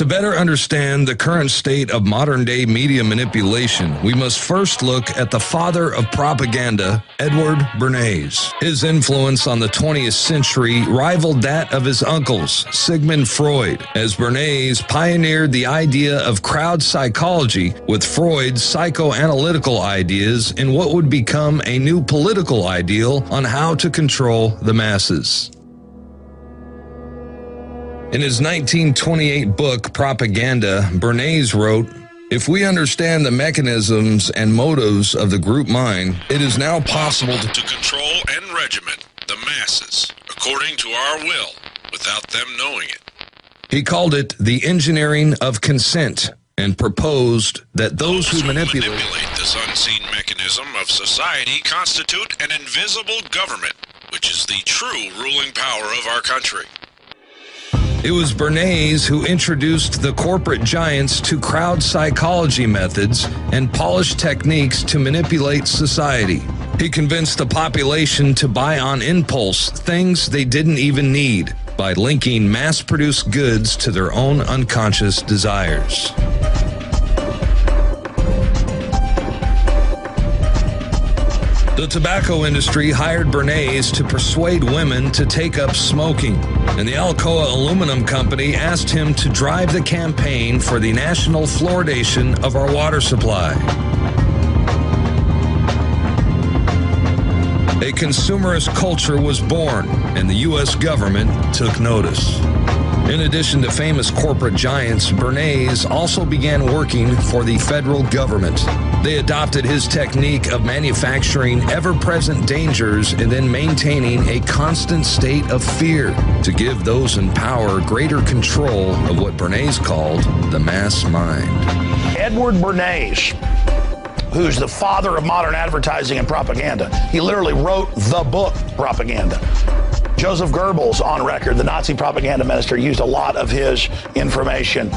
To better understand the current state of modern-day media manipulation, we must first look at the father of propaganda, Edward Bernays. His influence on the 20th century rivaled that of his uncles, Sigmund Freud, as Bernays pioneered the idea of crowd psychology with Freud's psychoanalytical ideas in what would become a new political ideal on how to control the masses. In his 1928 book, Propaganda, Bernays wrote, "If we understand the mechanisms and motives of the group mind, it is now possible to control and regiment the masses according to our will, without them knowing it." He called it the engineering of consent and proposed that those who manipulate this unseen mechanism of society constitute an invisible government, which is the true ruling power of our country. It was Bernays who introduced the corporate giants to crowd psychology methods and polished techniques to manipulate society. He convinced the population to buy on impulse things they didn't even need by linking mass-produced goods to their own unconscious desires. The tobacco industry hired Bernays to persuade women to take up smoking, and the Alcoa Aluminum Company asked him to drive the campaign for the national fluoridation of our water supply. A consumerist culture was born, and the U.S. government took notice. In addition to famous corporate giants, Bernays also began working for the federal government. They adopted his technique of manufacturing ever-present dangers and then maintaining a constant state of fear to give those in power greater control of what Bernays called the mass mind. Edward Bernays, who's the father of modern advertising and propaganda, he literally wrote the book Propaganda. Joseph Goebbels, on record, the Nazi propaganda minister, used a lot of his information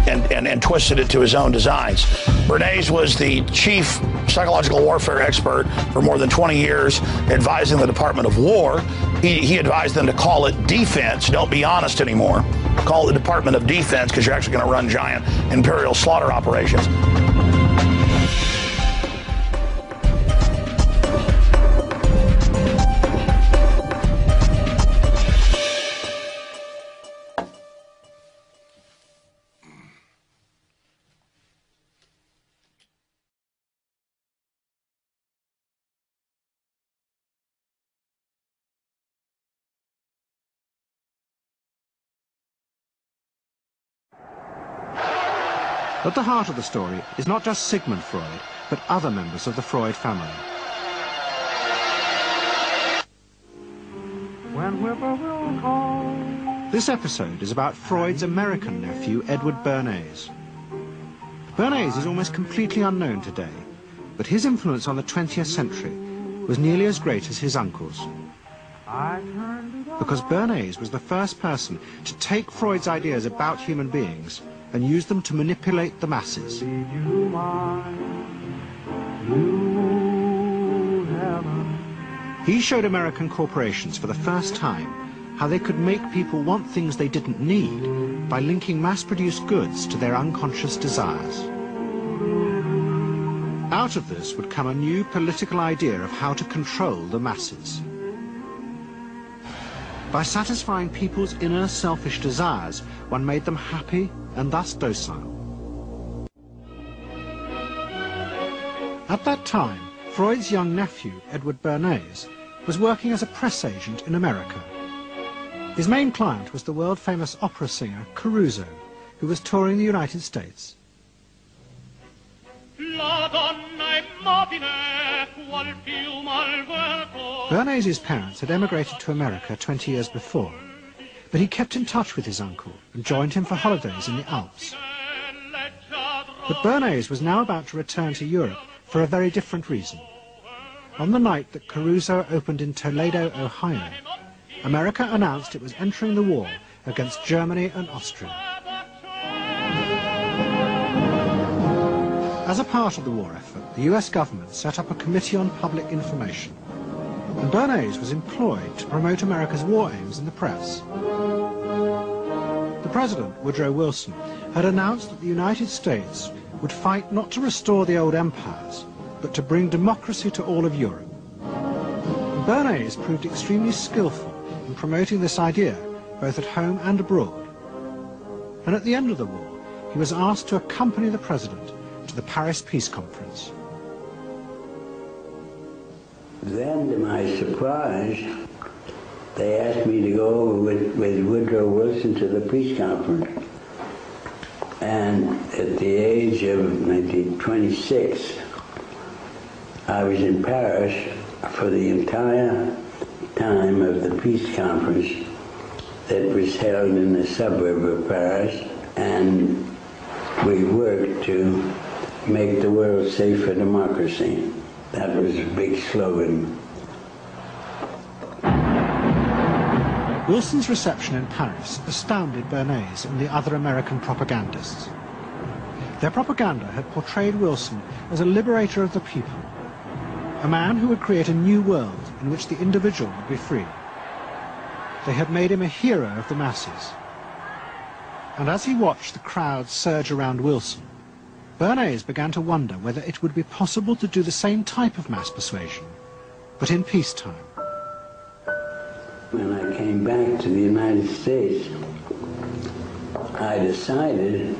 and twisted it to his own designs. Bernays was the chief psychological warfare expert for more than 20 years, advising the Department of War. He advised them to call it defense. Don't be honest anymore. Call it the Department of Defense, because you're actually going to run giant imperial slaughter operations. At the heart of the story is not just Sigmund Freud, but other members of the Freud family. This episode is about Freud's American nephew, Edward Bernays. Bernays is almost completely unknown today, but his influence on the 20th century was nearly as great as his uncle's. Because Bernays was the first person to take Freud's ideas about human beings and use them to manipulate the masses. He showed American corporations for the first time how they could make people want things they didn't need by linking mass-produced goods to their unconscious desires. Out of this would come a new political idea of how to control the masses. By satisfying people's inner selfish desires, one made them happy and thus docile. At that time, Freud's young nephew, Edward Bernays, was working as a press agent in America. His main client was the world-famous opera singer Caruso, who was touring the United States. Bernays' parents had emigrated to America 20 years before, but he kept in touch with his uncle and joined him for holidays in the Alps. But Bernays was now about to return to Europe for a very different reason. On the night that Caruso opened in Toledo, Ohio, America announced it was entering the war against Germany and Austria. As a part of the war effort, the US government set up a Committee on Public Information, and Bernays was employed to promote America's war aims in the press. The president, Woodrow Wilson, had announced that the United States would fight not to restore the old empires, but to bring democracy to all of Europe. Bernays proved extremely skillful in promoting this idea, both at home and abroad. And at the end of the war, he was asked to accompany the president to the Paris Peace Conference. Then, to my surprise, they asked me to go over with Woodrow Wilson to the peace conference. And at the age of maybe 26, I was in Paris for the entire time of the peace conference that was held in the suburb of Paris, and we worked to make the world safe for democracy. That was a big slogan. Wilson's reception in Paris astounded Bernays and the other American propagandists. Their propaganda had portrayed Wilson as a liberator of the people, a man who would create a new world in which the individual would be free. They had made him a hero of the masses. And as he watched the crowd surge around Wilson, Bernays began to wonder whether it would be possible to do the same type of mass persuasion, but in peacetime. When I came back to the United States, I decided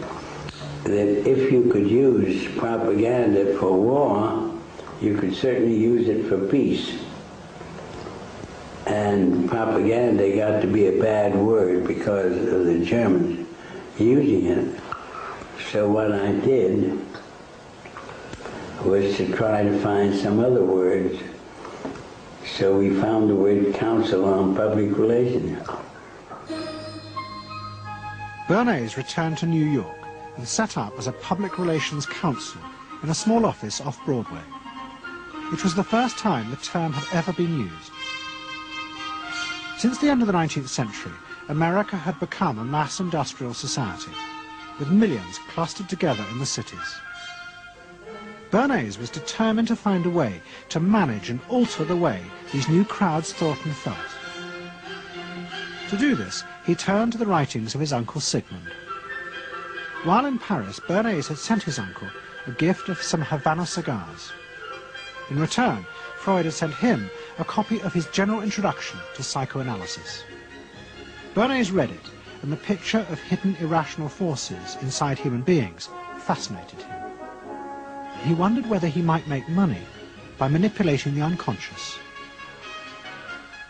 that if you could use propaganda for war, you could certainly use it for peace. And propaganda got to be a bad word because of the Germans using it. So what I did was to try to find some other words. So we found the word Council on Public Relations. Bernays returned to New York and set up as a public relations counsel in a small office off Broadway. It was the first time the term had ever been used. Since the end of the 19th century, America had become a mass industrial society, with millions clustered together in the cities. Bernays was determined to find a way to manage and alter the way these new crowds thought and felt. To do this, he turned to the writings of his uncle Sigmund. While in Paris, Bernays had sent his uncle a gift of some Havana cigars. In return, Freud had sent him a copy of his general introduction to psychoanalysis. Bernays read it, and the picture of hidden irrational forces inside human beings fascinated him. He wondered whether he might make money by manipulating the unconscious.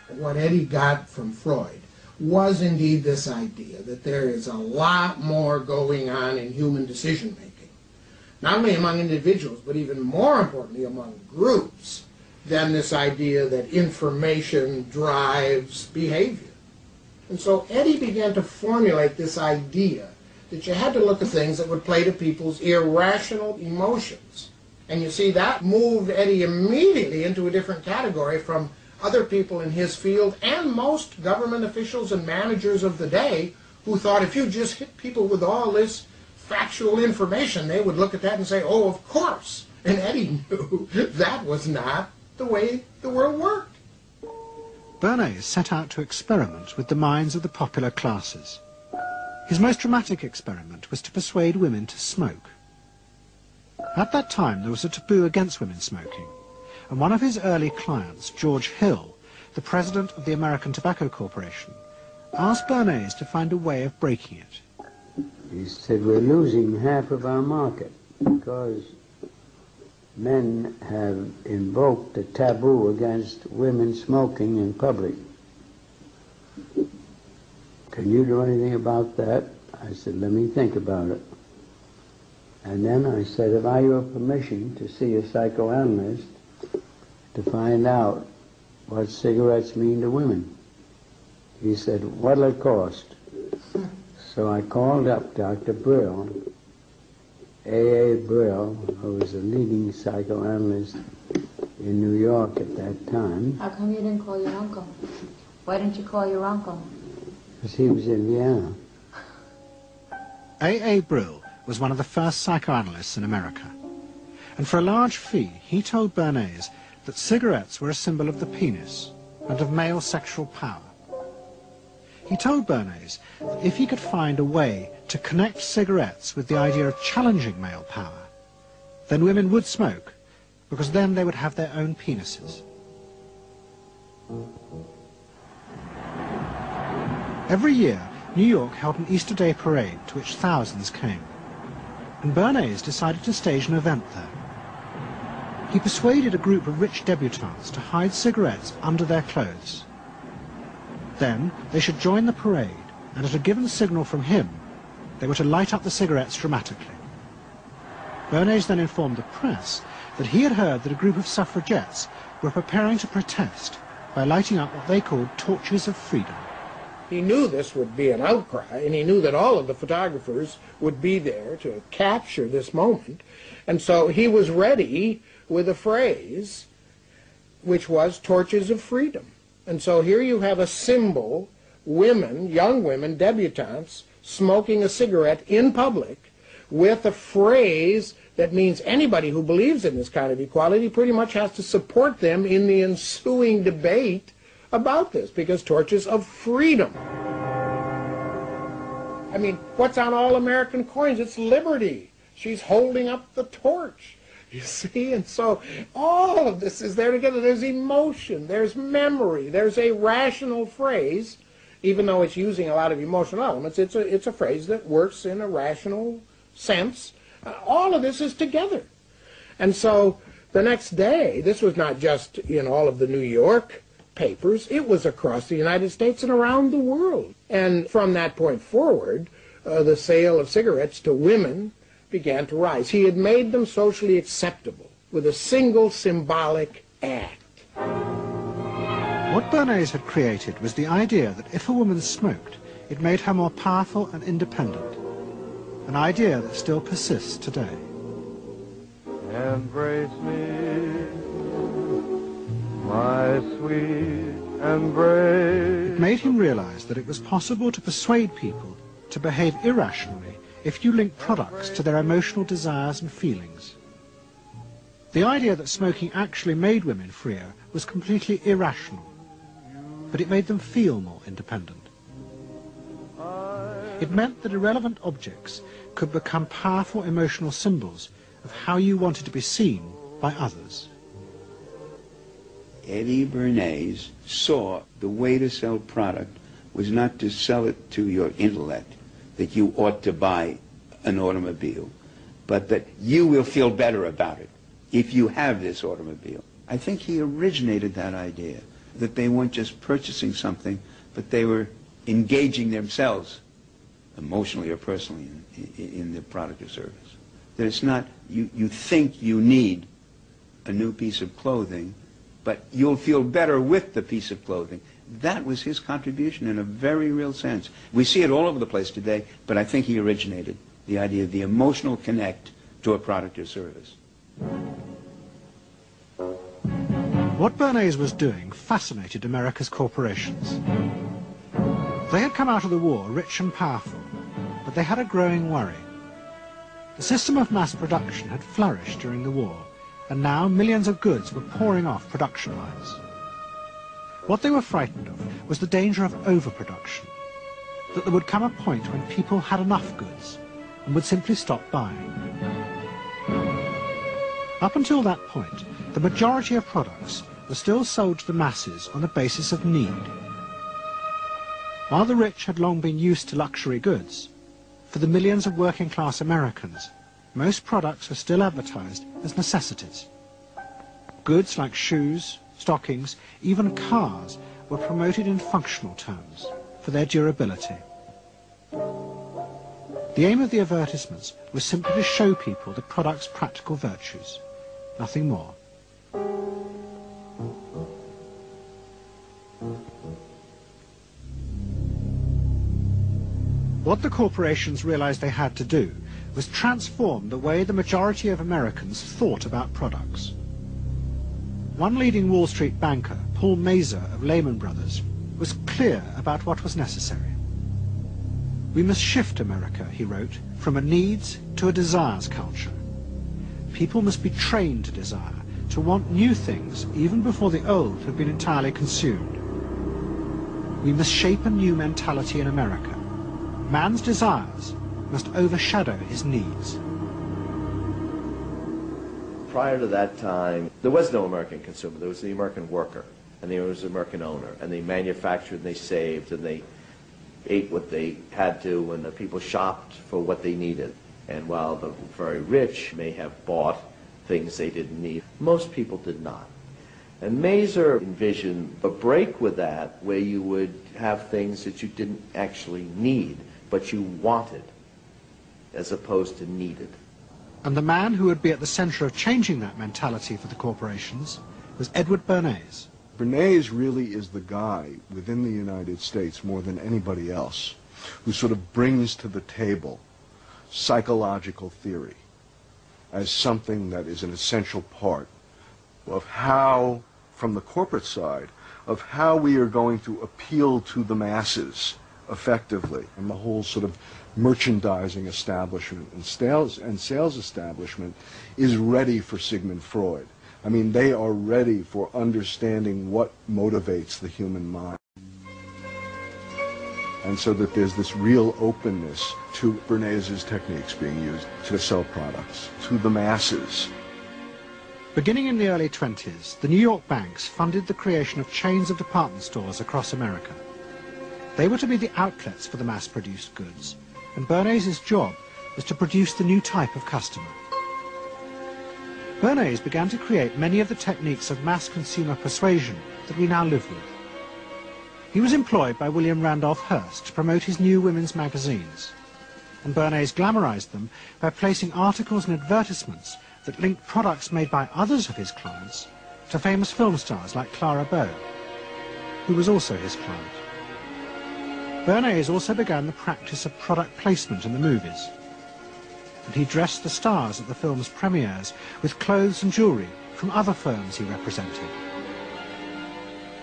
What Eddie got from Freud was indeed this idea that there is a lot more going on in human decision-making, not only among individuals, but even more importantly among groups, than this idea that information drives behavior. And so Eddie began to formulate this idea that you had to look at things that would play to people's irrational emotions. And you see, that moved Eddie immediately into a different category from other people in his field and most government officials and managers of the day who thought if you just hit people with all this factual information, they would look at that and say, oh, of course. And Eddie knew that was not the way the world worked. Bernays set out to experiment with the minds of the popular classes. His most dramatic experiment was to persuade women to smoke. At that time, there was a taboo against women smoking, and one of his early clients, George Hill, the president of the American Tobacco Corporation, asked Bernays to find a way of breaking it. He said, we're losing half of our market because men have invoked a taboo against women smoking in public. Can you do anything about that? I said, let me think about it. And then I said, have I your permission to see a psychoanalyst to find out what cigarettes mean to women? He said, what'll it cost? So I called up Dr. Brill, A.A. Brill, who was a leading psychoanalyst in New York at that time. How come you didn't call your uncle? Why didn't you call your uncle? Because he was in Vienna. A.A. Brill was one of the first psychoanalysts in America. And for a large fee, he told Bernays that cigarettes were a symbol of the penis and of male sexual power. He told Bernays that if he could find a way to connect cigarettes with the idea of challenging male power, then women would smoke, because then they would have their own penises. Every year, New York held an Easter Day parade to which thousands came, and Bernays decided to stage an event there. He persuaded a group of rich debutantes to hide cigarettes under their clothes. Then they should join the parade, and at a given signal from him, they were to light up the cigarettes dramatically. Bernays then informed the press that he had heard that a group of suffragettes were preparing to protest by lighting up what they called torches of freedom. He knew this would be an outcry, and he knew that all of the photographers would be there to capture this moment, and so he was ready with a phrase which was torches of freedom. And so here you have a symbol, women, young women, debutantes, smoking a cigarette in public with a phrase that means anybody who believes in this kind of equality pretty much has to support them in the ensuing debate about this, because torches of freedom. I mean, what's on all American coins? It's liberty. She's holding up the torch, you see? And so all of this is there together. There's emotion, there's memory, there's a rational phrase, even though it's using a lot of emotional elements. It's a phrase that works in a rational sense. All of this is together. And so the next day, this was not just in all of the New York papers, it was across the United States and around the world. And from that point forward, the sale of cigarettes to women began to rise. He had made them socially acceptable with a single symbolic act. What Bernays had created was the idea that if a woman smoked, it made her more powerful and independent, an idea that still persists today. Embrace me, my sweet embrace. It made him realize that it was possible to persuade people to behave irrationally if you link products to their emotional desires and feelings. The idea that smoking actually made women freer was completely irrational, but it made them feel more independent. It meant that irrelevant objects could become powerful emotional symbols of how you wanted to be seen by others. Eddie Bernays saw the way to sell product was not to sell it to your intellect, that you ought to buy an automobile, but that you will feel better about it if you have this automobile. I think he originated that idea, that they weren't just purchasing something, but they were engaging themselves emotionally or personally in the product or service. That it's not, you think you need a new piece of clothing, but you'll feel better with the piece of clothing. That was his contribution in a very real sense. We see it all over the place today, but I think he originated the idea of the emotional connect to a product or service. What Bernays was doing fascinated America's corporations. They had come out of the war rich and powerful, but they had a growing worry. The system of mass production had flourished during the war, and now millions of goods were pouring off production lines. What they were frightened of was the danger of overproduction, that there would come a point when people had enough goods and would simply stop buying. Up until that point, the majority of products were still sold to the masses on the basis of need. While the rich had long been used to luxury goods, for the millions of working-class Americans, most products were still advertised as necessities. Goods like shoes, stockings, even cars were promoted in functional terms for their durability. The aim of the advertisements was simply to show people the product's practical virtues, nothing more. What the corporations realized they had to do was transform the way the majority of Americans thought about products. One leading Wall Street banker, Paul Mazur of Lehman Brothers, was clear about what was necessary. We must shift America, he wrote, from a needs to a desires culture. People must be trained to desire, to want new things even before the old have been entirely consumed. we must shape a new mentality in America. Man's desires must overshadow his needs. Prior to that time, there was no American consumer. There was the American worker, and there was the American owner, and they manufactured and they saved and they ate what they had to, and the people shopped for what they needed. And while the very rich may have bought things they didn't need, most people did not. And Mazur envisioned a break with that, where you would have things that you didn't actually need, but you wanted, as opposed to needed. And the man who would be at the center of changing that mentality for the corporations was Edward Bernays. Bernays really is the guy within the United States, more than anybody else, who sort of brings to the table psychological theory as something that is an essential part of how, from the corporate side, of how we are going to appeal to the masses effectively. And the whole sort of merchandising establishment and sales establishment is ready for Sigmund Freud. I mean, they are ready for understanding what motivates the human mind. And so that there's this real openness to Bernays' techniques being used to sell products to the masses. Beginning in the early 20s, the New York banks funded the creation of chains of department stores across America. They were to be the outlets for the mass-produced goods, and Bernays' job was to produce the new type of customer. Bernays began to create many of the techniques of mass consumer persuasion that we now live with. He was employed by William Randolph Hearst to promote his new women's magazines, and Bernays glamorized them by placing articles and advertisements that linked products made by others of his clients to famous film stars like Clara Bow, who was also his client. Bernays also began the practice of product placement in the movies, and he dressed the stars at the film's premieres with clothes and jewellery from other firms he represented.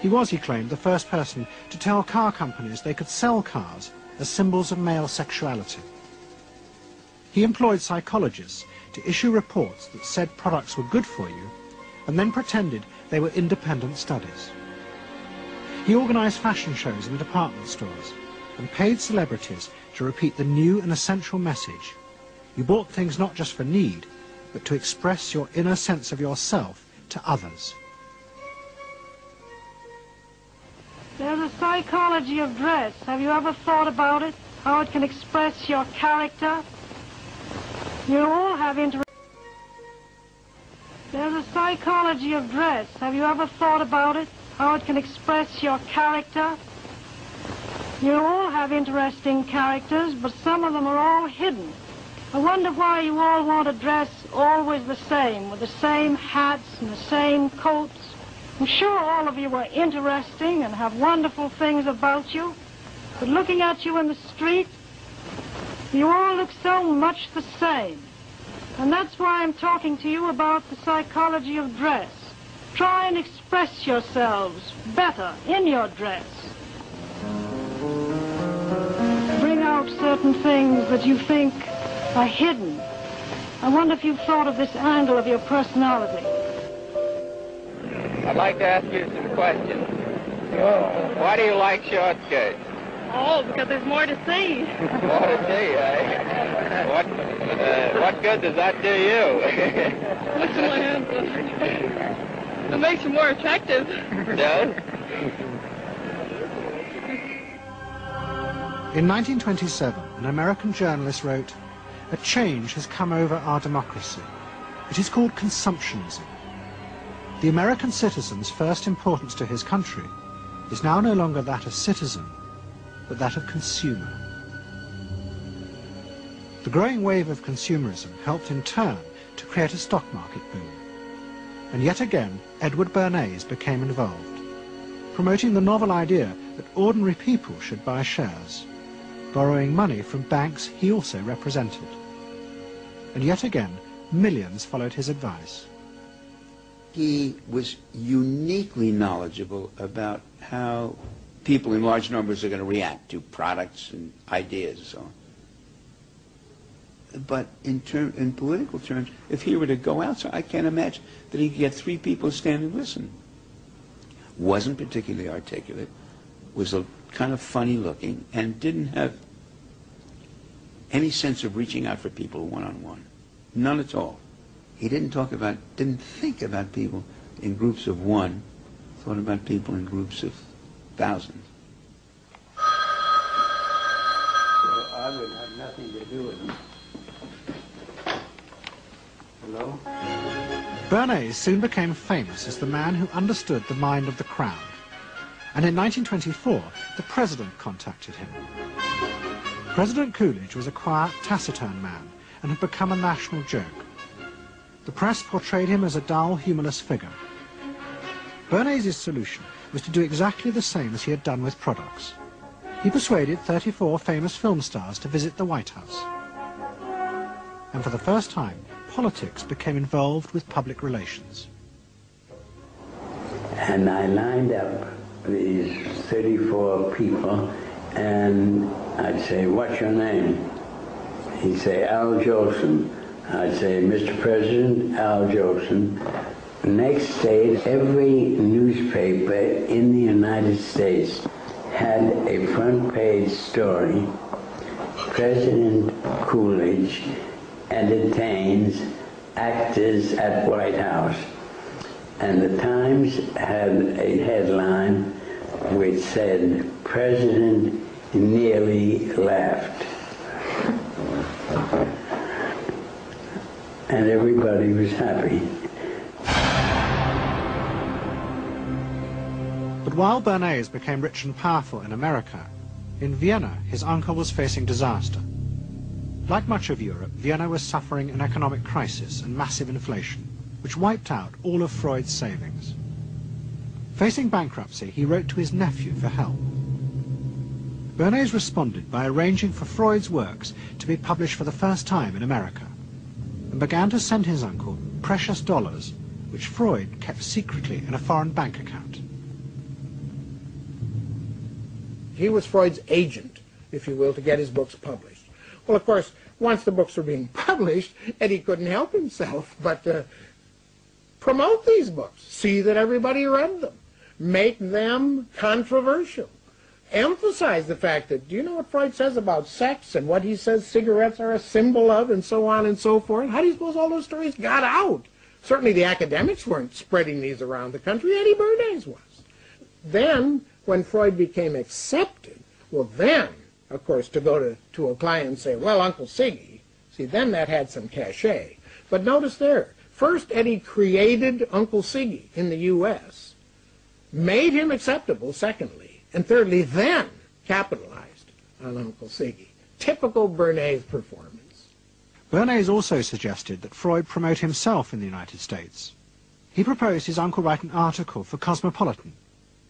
He was, he claimed, the first person to tell car companies they could sell cars as symbols of male sexuality. He employed psychologists to issue reports that said products were good for you, and then pretended they were independent studies. He organised fashion shows in the department stores and paid celebrities to repeat the new and essential message: you bought things not just for need, but to express your inner sense of yourself to others. There's a psychology of dress. Have you ever thought about it? How it can express your character? You all have There's a psychology of dress. Have you ever thought about it? How it can express your character? You all have interesting characters, but some of them are all hidden. I wonder why you all want to dress always the same, with the same hats and the same coats. I'm sure all of you are interesting and have wonderful things about you, but looking at you in the street, you all look so much the same. And that's why I'm talking to you about the psychology of dress. Try and express yourselves better in your dress. Bring out certain things that you think are hidden. I wonder if you've thought of this angle of your personality. I'd like to ask you some questions. Why do you like short skirts? Oh, because there's more to see. More to see, eh? What good does that do you? Looks in my hands. It makes you more attractive. Does? In 1927, an American journalist wrote, "A change has come over our democracy. It is called consumptionism. The American citizen's first importance to his country is now no longer that of citizen, but that of consumer." The growing wave of consumerism helped in turn to create a stock market boom. And yet again, Edward Bernays became involved, promoting the novel idea that ordinary people should buy shares, borrowing money from banks he also represented. And yet again, millions followed his advice. He was uniquely knowledgeable about how people in large numbers are going to react to products and ideas and so on. But in political terms, if he were to go outside, I can't imagine that he could get 3 people to stand and listen. Wasn't particularly articulate, was a kind of funny looking, and didn't have any sense of reaching out for people one-on-one. None at all. He didn't think about people in groups of one, thought about people in groups of thousands. So I would have nothing to do with them. Hello? Bernays soon became famous as the man who understood the mind of the crowd. And in 1924, the president contacted him. President Coolidge was a quiet, taciturn man and had become a national joke. The press portrayed him as a dull, humorless figure. Bernays' solution was to do exactly the same as he had done with products. He persuaded 34 famous film stars to visit the White House. And for the first time, politics became involved with public relations. And I lined up these 34 people, and I'd say, "What's your name?" He'd say, "Al Jolson." I'd say, "Mr. President, Al Jolson." Next day, every newspaper in the United States had a front page story, "President Coolidge entertains actors at White House." And the Times had a headline which said, "President nearly laughed." And everybody was happy. But while Bernays became rich and powerful in America, in Vienna his uncle was facing disaster. Like much of Europe, Vienna was suffering an economic crisis and massive inflation, which wiped out all of Freud's savings. Facing bankruptcy, he wrote to his nephew for help. Bernays responded by arranging for Freud's works to be published for the first time in America, and began to send his uncle precious dollars, which Freud kept secretly in a foreign bank account. He was Freud's agent, if you will, to get his books published. Well, of course, once the books were being published, Eddie couldn't help himself but promote these books, see that everybody read them, make them controversial, emphasize the fact that, do you know what Freud says about sex and what he says cigarettes are a symbol of, and so on and so forth? How do you suppose all those stories got out? Certainly the academics weren't spreading these around the country. Eddie Bernays was. Then, when Freud became accepted, well then, of course, to go to a client and say, "Well, Uncle Siggy," see, then that had some cachet. But notice there, first Eddie created Uncle Siggy in the U.S., made him acceptable, secondly, and thirdly, then capitalized on Uncle Siggy. Typical Bernays performance. Bernays also suggested that Freud promote himself in the United States. He proposed his uncle write an article for Cosmopolitan,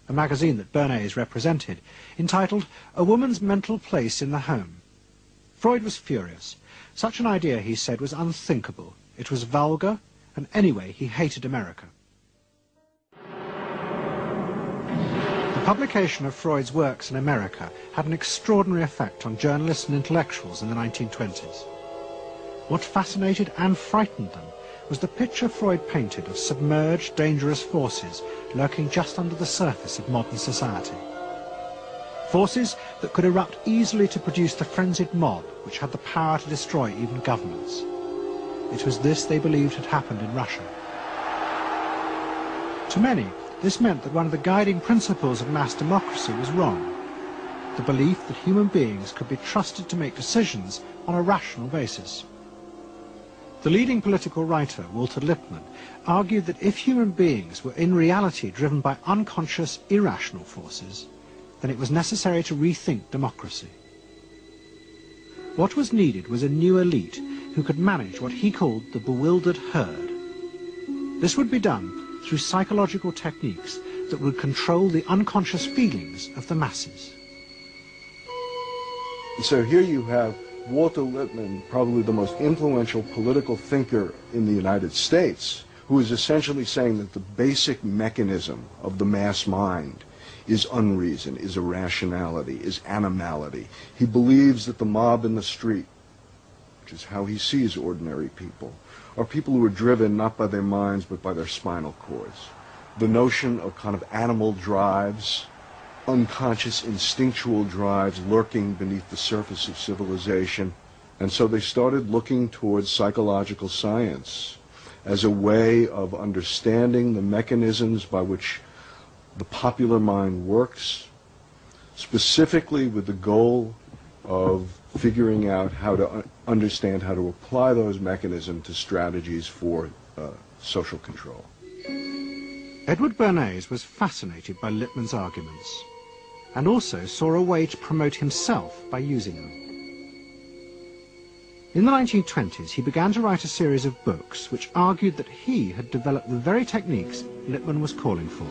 a magazine that Bernays represented, entitled "A Woman's Mental Place in the Home." Freud was furious. Such an idea, he said, was unthinkable. It was vulgar, and anyway, he hated America. The publication of Freud's works in America had an extraordinary effect on journalists and intellectuals in the 1920s. What fascinated and frightened them was the picture Freud painted of submerged, dangerous forces lurking just under the surface of modern society. Forces that could erupt easily to produce the frenzied mob which had the power to destroy even governments. It was this they believed had happened in Russia. To many, this meant that one of the guiding principles of mass democracy was wrong, the belief that human beings could be trusted to make decisions on a rational basis. The leading political writer, Walter Lippmann, argued that if human beings were in reality driven by unconscious, irrational forces, then it was necessary to rethink democracy. What was needed was a new elite who could manage what he called the bewildered herd. This would be done through psychological techniques that would control the unconscious feelings of the masses. So here you have Walter Lippmann, probably the most influential political thinker in the United States, who is essentially saying that the basic mechanism of the mass mind is unreason, is irrationality, is animality. He believes that the mob in the street, which is how he sees ordinary people, are people who are driven not by their minds but by their spinal cords. The notion of kind of animal drives unconscious instinctual drives lurking beneath the surface of civilization. And so they started looking towards psychological science as a way of understanding the mechanisms by which the popular mind works, specifically with the goal of figuring out how to understand how to apply those mechanisms to strategies for social control. Edward Bernays was fascinated by Lippmann's arguments and also saw a way to promote himself by using them. In the 1920s, he began to write a series of books which argued that he had developed the very techniques Lippmann was calling for.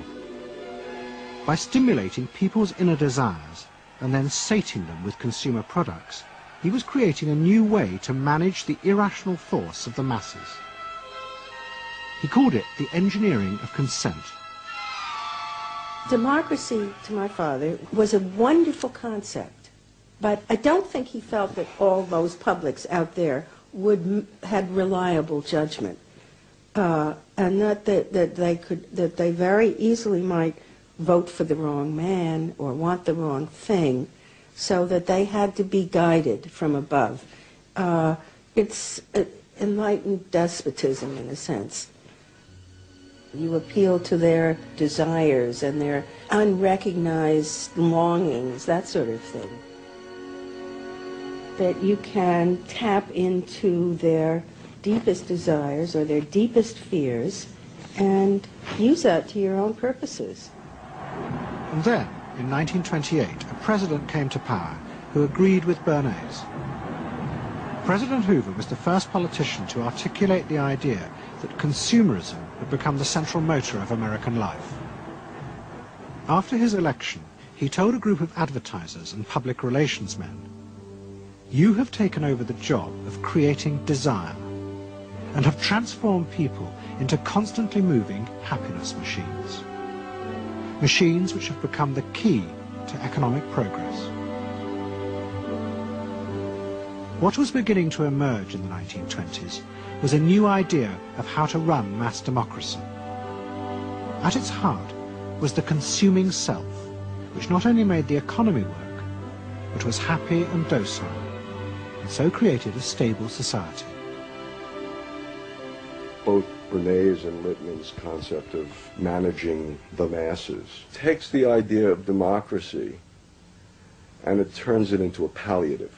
By stimulating people's inner desires and then sating them with consumer products, he was creating a new way to manage the irrational force of the masses. He called it the engineering of consent. Democracy, to my father, was a wonderful concept, but I don't think he felt that all those publics out there had reliable judgment, and that they very easily might vote for the wrong man or want the wrong thing, so that they had to be guided from above. It's enlightened despotism in a sense. You appeal to their desires and their unrecognized longings, that sort of thing. That you can tap into their deepest desires or their deepest fears and use that to your own purposes. And then, in 1928, a president came to power who agreed with Bernays. President Hoover was the first politician to articulate the idea that consumerism had become the central motor of American life. After his election, he told a group of advertisers and public relations men, "You have taken over the job of creating desire and have transformed people into constantly moving happiness machines. Machines which have become the key to economic progress." What was beginning to emerge in the 1920s was a new idea of how to run mass democracy. At its heart was the consuming self, which not only made the economy work, but was happy and docile, and so created a stable society. Both Bernays and Lippmann's concept of managing the masses takes the idea of democracy and it turns it into a palliative.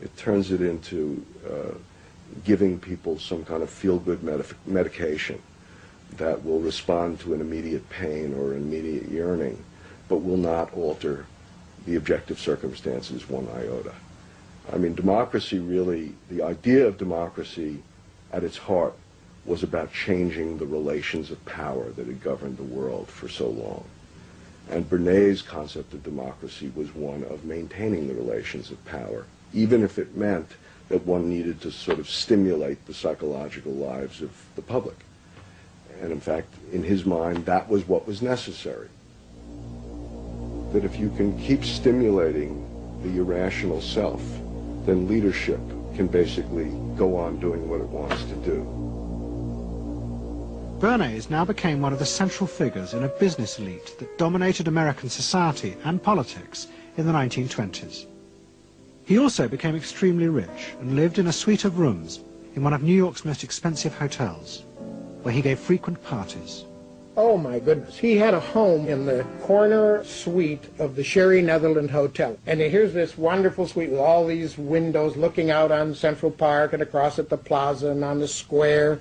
It turns it into giving people some kind of feel-good medication that will respond to an immediate pain or an immediate yearning, but will not alter the objective circumstances one iota. I mean, democracy really, the idea of democracy at its heart was about changing the relations of power that had governed the world for so long. And Bernays' concept of democracy was one of maintaining the relations of power, even if it meant that one needed to sort of stimulate the psychological lives of the public. And in fact, in his mind, that was what was necessary. That if you can keep stimulating the irrational self, then leadership can basically go on doing what it wants to do. Bernays now became one of the central figures in a business elite that dominated American society and politics in the 1920s. He also became extremely rich and lived in a suite of rooms in one of New York's most expensive hotels, where he gave frequent parties. Oh my goodness, he had a home in the corner suite of the Sherry Netherland Hotel. And here's this wonderful suite with all these windows looking out on Central Park and across at the plaza and on the square.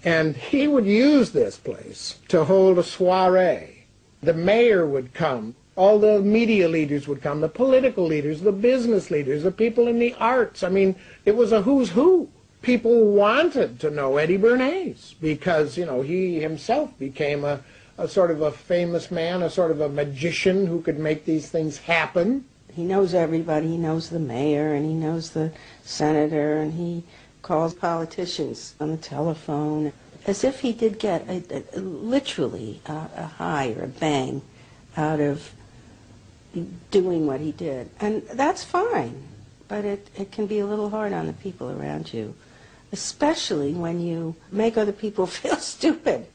And he would use this place to hold a soiree. The mayor would come. All the media leaders would come, the political leaders, the business leaders, the people in the arts. I mean, it was a who's who. People wanted to know Eddie Bernays because, you know, he himself became a sort of a famous man, a sort of a magician who could make these things happen. He knows everybody. He knows the mayor and he knows the senator and he calls politicians on the telephone as if he did get literally a high or a bang out of doing what he did. And that's fine, but it can be a little hard on the people around you, especially when you make other people feel stupid.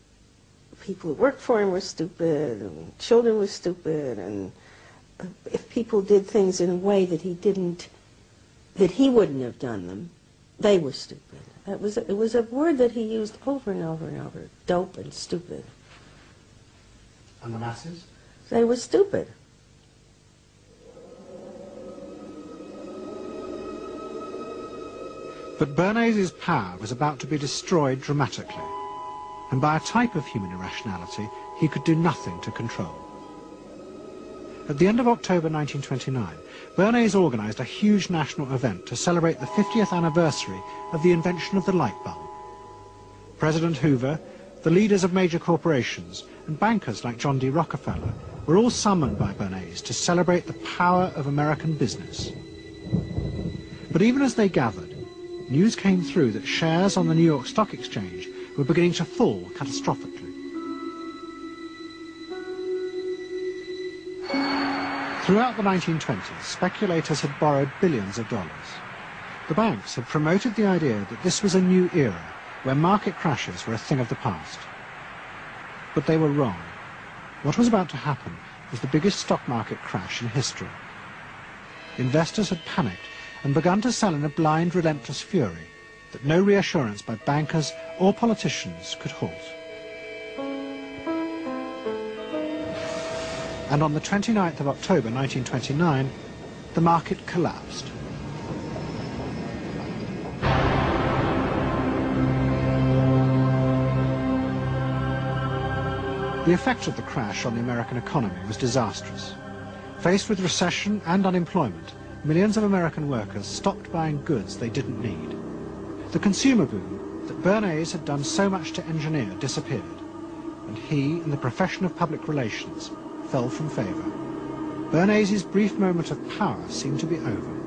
People who worked for him were stupid, and children were stupid, and if people did things in a way that he wouldn't have done them, they were stupid. It was a word that he used over and over and over, dope and stupid. And the masses? They were stupid. But Bernays' power was about to be destroyed dramatically, and by a type of human irrationality he could do nothing to control. At the end of October 1929, Bernays organised a huge national event to celebrate the 50th anniversary of the invention of the light bulb. President Hoover, the leaders of major corporations, and bankers like John D. Rockefeller were all summoned by Bernays to celebrate the power of American business. But even as they gathered, news came through that shares on the New York Stock Exchange were beginning to fall catastrophically. Throughout the 1920s, speculators had borrowed billions of dollars. The banks had promoted the idea that this was a new era where market crashes were a thing of the past. But they were wrong. What was about to happen was the biggest stock market crash in history. Investors had panicked and begun to sell in a blind, relentless fury that no reassurance by bankers or politicians could halt. And on the 29th of October 1929, the market collapsed. The effect of the crash on the American economy was disastrous. Faced with recession and unemployment, millions of American workers stopped buying goods they didn't need. The consumer boom that Bernays had done so much to engineer disappeared, and he and the profession of public relations fell from favour. Bernays' brief moment of power seemed to be over.